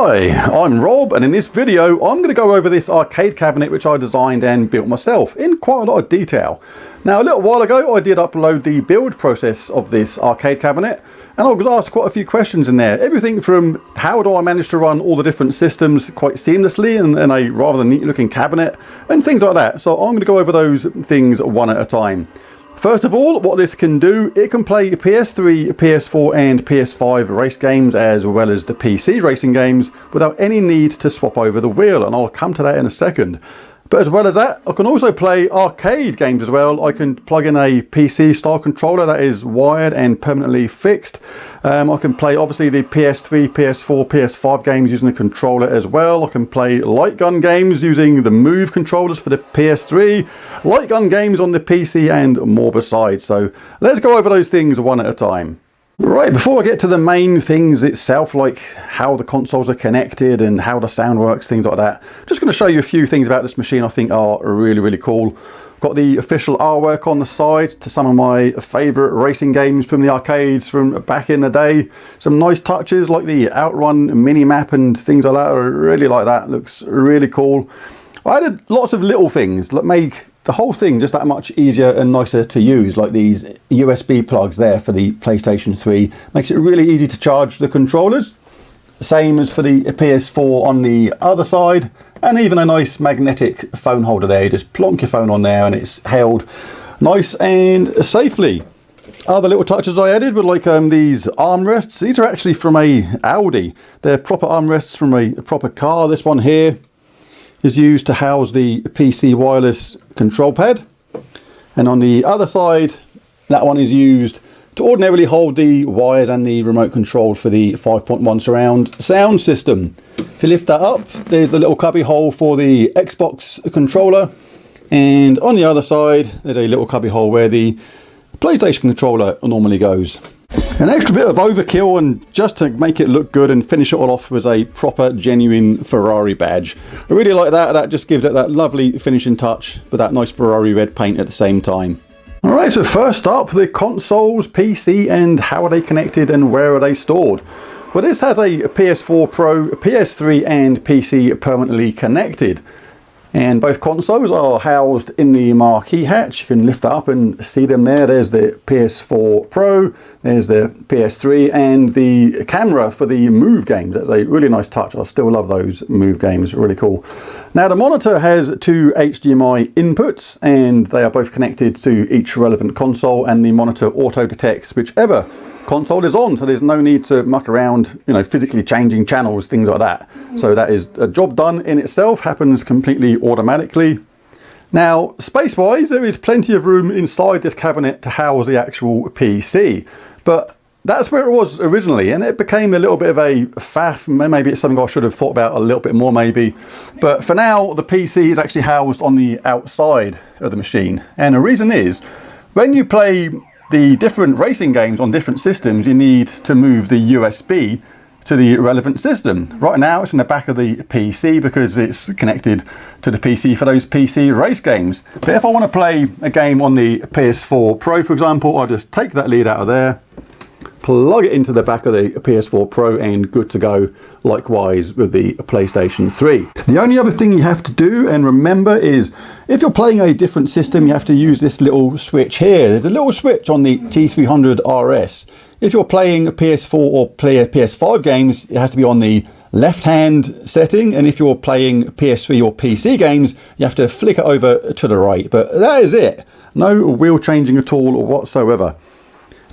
Hi, I'm Rob, and in this video I'm going to go over this arcade cabinet which I designed and built myself in quite a lot of detail. Now, a little while ago I did upload the build process of this arcade cabinet, and I was asked quite a few questions in there. Everything from how do I manage to run all the different systems quite seamlessly in a rather neat looking cabinet, and things like that. So I'm going to go over those things one at a time. First of all, what this can do, it can play PS3, PS4 and PS5 race games as well as the PC racing games without any need to swap over the wheel, and I'll come to that in a second. But as well as that, I can also play arcade games as well. I can plug in a PC style controller that is wired and permanently fixed. I can play obviously the PS3, PS4, PS5 games using the controller as well. I can play light gun games using the Move controllers for the PS3, light gun games on the PC and more besides. So let's go over those things one at a time. Right, before I get to the main things itself, like how the consoles are connected and how the sound works, things like that, just going to show you a few things about this machine I think are really cool. Got the official artwork on the side to some of my favourite racing games from the arcades from back in the day. Some nice touches like the Outrun mini-map and things like that. I really like that, looks really cool. I added lots of little things that make the whole thing just that much easier and nicer to use, like these USB plugs there for the PlayStation 3. Makes it really easy to charge the controllers. Same as for the PS4 on the other side. And even a nice magnetic phone holder there. You just plonk your phone on there and it's held nice and safely. Other little touches I added were like these armrests. These are actually from a Audi. They're proper armrests from a proper car. This one here is used to house the PC wireless control pad, and on the other side that one is used to ordinarily hold the wires and the remote control for the 5.1 surround sound system. If you lift that up, there's the little cubby hole for the Xbox controller, and on the other side there's a little cubby hole where the PlayStation controller normally goes. An extra bit of overkill, and just to make it look good and finish it all off with a proper genuine Ferrari badge. I really like that. That just gives it that lovely finishing touch with that nice Ferrari red paint at the same time. Alright, so first up, the consoles, PC, and how are they connected and where are they stored? Well, this has a PS4 Pro, PS3 and PC permanently connected. And both consoles are housed in the marquee hatch. You can lift that up and see them there. There's the PS4 Pro, there's the PS3, and the camera for the Move games. That's a really nice touch. I still love those Move games, really cool. Now, the monitor has two HDMI inputs, and they are both connected to each relevant console, and the monitor auto detects whichever console is on, so there's no need to muck around, you know, physically changing channels, things like that. So that is a job done in itself, happens completely automatically. Now, space-wise, there is plenty of room inside this cabinet to house the actual PC, but that's where it was originally, and it became a little bit of a faff. Maybe it's something I should have thought about a little bit more maybe, but for now the PC is actually housed on the outside of the machine, and the reason is when you play the different racing games on different systems, you need to move the USB to the relevant system. Right now it's in the back of the PC because it's connected to the PC for those PC race games. But if I want to play a game on the PS4 Pro, for example, I just take that lead out of there, plug it into the back of the PS4 Pro, and good to go. Likewise with the PlayStation 3. The only other thing you have to do and remember is if you're playing a different system, you have to use this little switch here. There's a little switch on the T300 RS. If you're playing a PS4 or PS5 games, it has to be on the left hand setting, and if you're playing PS3 or PC games, you have to flick it over to the right. But that is it. No wheel changing at all whatsoever.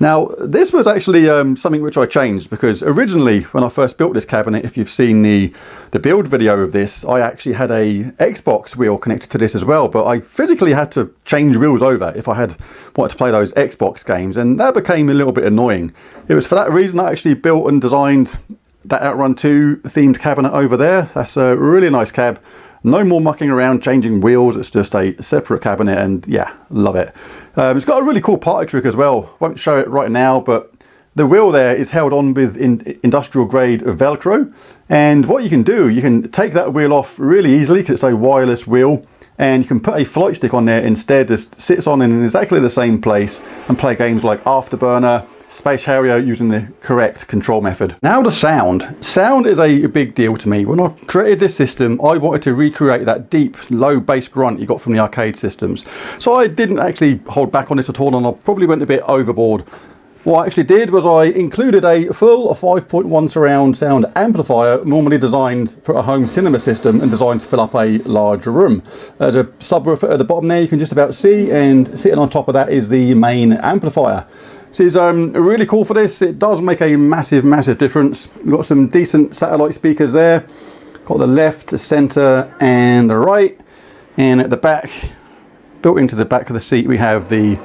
Now, this was actually something which I changed, because originally when I first built this cabinet, if you've seen the build video of this, I actually had a Xbox wheel connected to this as well, but I physically had to change wheels over if I had wanted to play those Xbox games, and that became a little bit annoying. It was for that reason I actually built and designed that Outrun 2 themed cabinet over there. That's a really nice cab. No more mucking around changing wheels, it's just a separate cabinet, and yeah, love it. It's got a really cool party trick as well. Won't show it right now, but the wheel there is held on with industrial grade Velcro, and what you can do, you can take that wheel off really easily because it's a wireless wheel, and you can put a flight stick on there instead. Just sits on in exactly the same place and play games like Afterburner, Space Harrier using the correct control method. Now the sound. Sound is a big deal to me. When I created this system, I wanted to recreate that deep, low bass grunt you got from the arcade systems. So I didn't actually hold back on this at all, and I probably went a bit overboard. What I actually did was I included a full 5.1 surround sound amplifier, normally designed for a home cinema system and designed to fill up a large room. There's a subwoofer at the bottom there you can just about see, and sitting on top of that is the main amplifier. This is really cool for this. It does make a massive difference. We've got some decent satellite speakers there. Got the left, the center and the right. And at the back, built into the back of the seat, we have the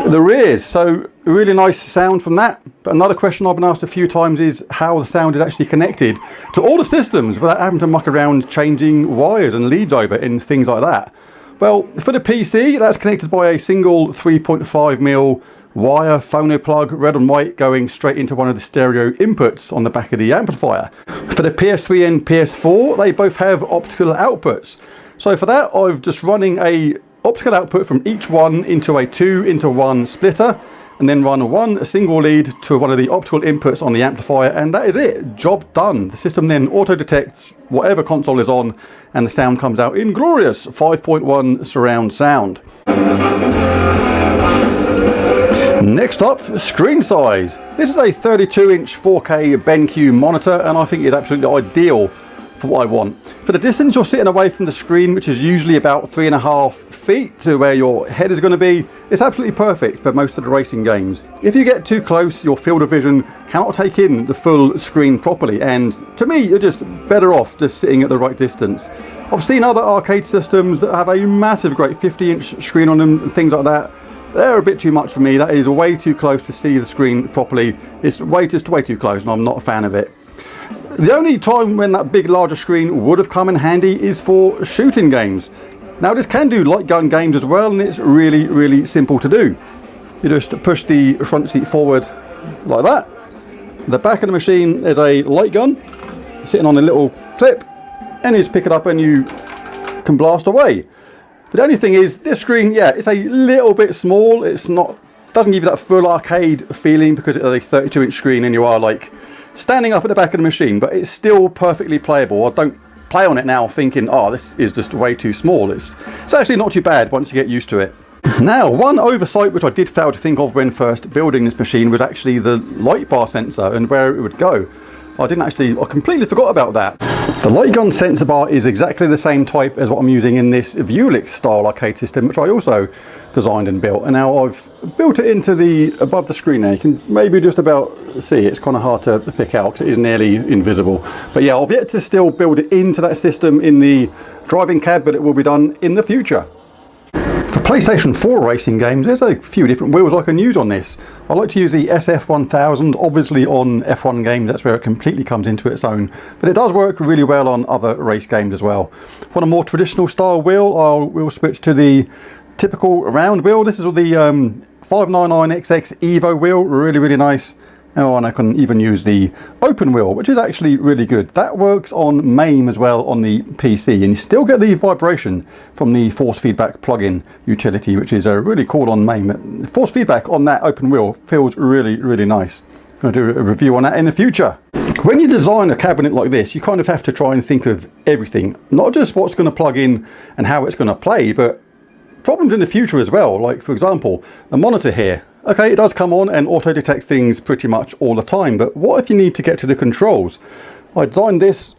rears. So really nice sound from that. But another question I've been asked a few times is how the sound is actually connected to all the systems without having to muck around changing wires and leads over and things like that. Well, for the PC, that's connected by a single 3.5mm wire phono plug, red and white, going straight into one of the stereo inputs on the back of the amplifier. For the PS3 and PS4, they both have optical outputs. So for that, I've just running a optical output from each one into a 2-into-1 splitter, and then run one single lead to one of the optical inputs on the amplifier, and that is it. Job done. The system then auto detects whatever console is on, and the sound comes out in glorious 5.1 surround sound. Next up, screen size. This is a 32-inch 4K BenQ monitor, and I think it's absolutely ideal for what I want. For the distance you're sitting away from the screen, which is usually about 3.5 feet to where your head is going to be, it's absolutely perfect for most of the racing games. If you get too close, your field of vision cannot take in the full screen properly, and to me, you're just better off just sitting at the right distance. I've seen other arcade systems that have a massive, great 50-inch screen on them and things like that. They're a bit too much for me. That is way too close to see the screen properly. It's just way too close, and I'm not a fan of it. The only time when that big larger screen would have come in handy is for shooting games. Now this can do light gun games as well, and it's really simple to do. You just push the front seat forward like that. The back of the machine is a light gun sitting on a little clip, and you just pick it up and you can blast away. But the only thing is, this screen, yeah, it's a little bit small. Doesn't give you that full arcade feeling because it's a 32-inch screen and you are like standing up at the back of the machine, but it's still perfectly playable. I don't play on it now thinking, oh, this is just way too small. It's actually not too bad once you get used to it. Now, one oversight which I did fail to think of when first building this machine was actually the light bar sensor and where it would go. I completely forgot about that. The light gun sensor bar is exactly the same type as what I'm using in this Vuelix style arcade system, which I also designed and built. And now I've built it into above the screen there. You can maybe just about see. It's kind of hard to pick out because it is nearly invisible. But yeah, I've yet to still build it into that system in the driving cab, but it will be done in the future. For PlayStation 4 racing games, there's a few different wheels I can use on this. I like to use the SF1000, obviously on F1 games, that's where it completely comes into its own. But it does work really well on other race games as well. Want a more traditional style wheel, we'll switch to the typical round wheel. This is the 599XX Evo wheel, really nice. Oh, and I can even use the open wheel, which is actually really good. That works on MAME as well on the PC, and you still get the vibration from the force feedback plug-in utility, which is really cool on MAME. Force feedback on that open wheel feels really nice. I'm going to do a review on that in the future. When you design a cabinet like this, you kind of have to try and think of everything, not just what's going to plug in and how it's going to play, but problems in the future as well. Like, for example, the monitor here. Okay, it does come on and auto detects things pretty much all the time, but what if you need to get to the controls? I designed this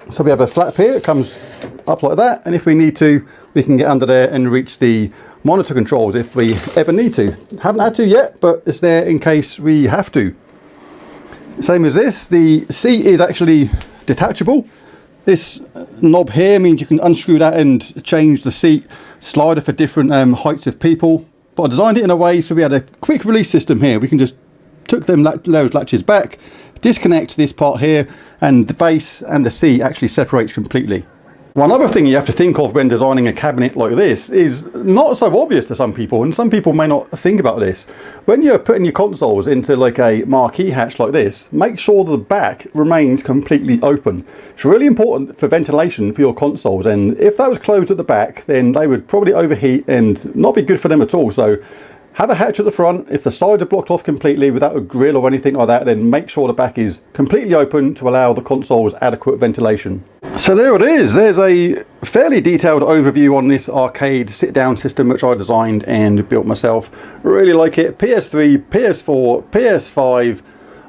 so we have a flap here, it comes up like that, and if we need to, we can get under there and reach the monitor controls if we ever need to. Haven't had to yet, but it's there in case we have to. Same as this, the seat is actually detachable. This knob here means you can unscrew that and change the seat slider for different heights of people. But I designed it in a way so we had a quick release system here. We can just took those latches back, disconnect this part here, and the base and the seat actually separates completely. One other thing you have to think of when designing a cabinet like this is not so obvious to some people, and some people may not think about this. When you're putting your consoles into like a marquee hatch like this, make sure the back remains completely open. It's really important for ventilation for your consoles, and if that was closed at the back, then they would probably overheat and not be good for them at all. So have a hatch at the front. If the sides are blocked off completely without a grill or anything like that, then make sure the back is completely open to allow the console's adequate ventilation. So there it is. There's a fairly detailed overview on this arcade sit-down system which I designed and built myself. Really like it. PS3, PS4, PS5,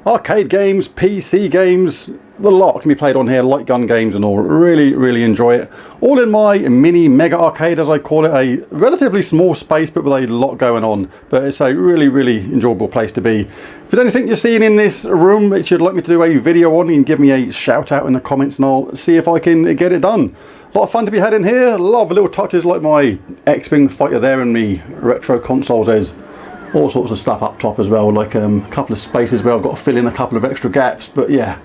arcade games, PC games, the lot can be played on here, light gun games and all. Really enjoy it. All in my mini mega arcade, as I call it, a relatively small space but with a lot going on. But it's a really enjoyable place to be. If there's anything you're seeing in this room that you'd like me to do a video on, you can give me a shout out in the comments and I'll see if I can get it done. A lot of fun to be had in here. Love little touches like my X-Wing fighter there and me retro consoles. There's all sorts of stuff up top as well, like a couple of spaces where I've got to fill in a couple of extra gaps. But yeah,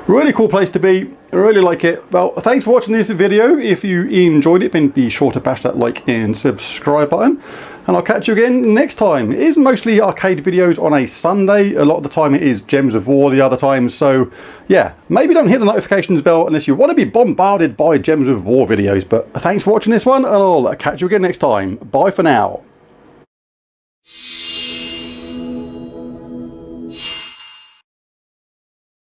really cool place to be. I really like it. Well, thanks for watching this video. If you enjoyed it, then be sure to bash that like and subscribe button. And I'll catch you again next time. It is mostly arcade videos on a Sunday. A lot of the time it is Gems of War the other time. So yeah, maybe don't hit the notifications bell unless you want to be bombarded by Gems of War videos. But thanks for watching this one and I'll catch you again next time. Bye for now.